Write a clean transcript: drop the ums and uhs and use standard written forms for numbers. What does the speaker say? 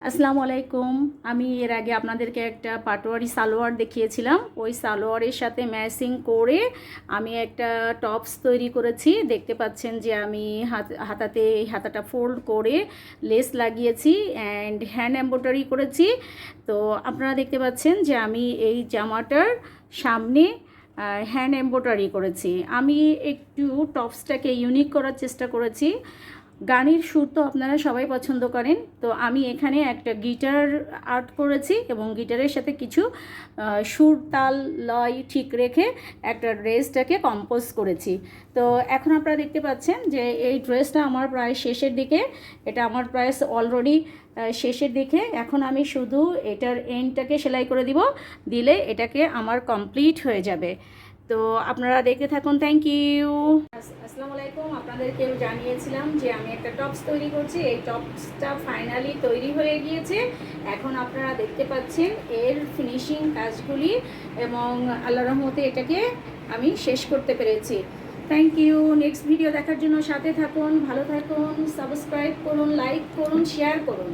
আসসালামু আলাইকুম। আমি এর আগে আপনাদেরকে একটা পাটোয়ারি সালোয়ার দেখিয়েছিলাম। ওই সালোয়ারের সাথে ম্যাচিং করে আমি একটা টপস তৈরি করেছি। দেখতে পাচ্ছেন যে আমি হাতাতে হাতাটা ফোল্ড করে লেস লাগিয়েছি অ্যান্ড হ্যান্ড এমব্রয়ডারি করেছি। তো আপনারা দেখতে পাচ্ছেন যে আমি এই জামাটার সামনে হ্যান্ড এমব্রয়ডারি করেছি। আমি একটু টপসটাকে ইউনিক করার চেষ্টা করেছি। গানের সুর তো আপনারা সবাই পছন্দ করেন, তো আমি এখানে একটা গিটার আর্ট করেছি এবং গিটারের সাথে কিছু সুর তাল লয় ঠিক রেখে একটা ড্রেসটাকে কম্পোজ করেছি। তো এখন আপনারা দেখতে পাচ্ছেন যে এই ড্রেসটা আমার প্রায় শেষের দিকে, এটা আমার প্রায় অলরেডি শেষের দিকে। এখন আমি শুধু এটার এন্ডটাকে সেলাই করে দিলে এটাকে আমার কমপ্লিট হয়ে যাবে। তো আপনারা দেখতে থাকুন। Thank you. আসসালামু আলাইকুম। আপনাদেরকেও জানিয়েছিলাম যে আমি একটা টপস তৈরি করছি। এই টপসটা ফাইনালি তৈরি হয়ে গিয়েছে। এখন আপনারা দেখতে পাচ্ছেন এর ফিনিশিং কাজগুলি এবং আল্লাহর রহমতে এটাকে আমি শেষ করতে পেরেছি। Thank you. নেক্সট ভিডিও দেখার জন্য সাথে থাকুন, ভালো থাকুন, সাবস্ক্রাইব করুন, লাইক করুন, শেয়ার করুন।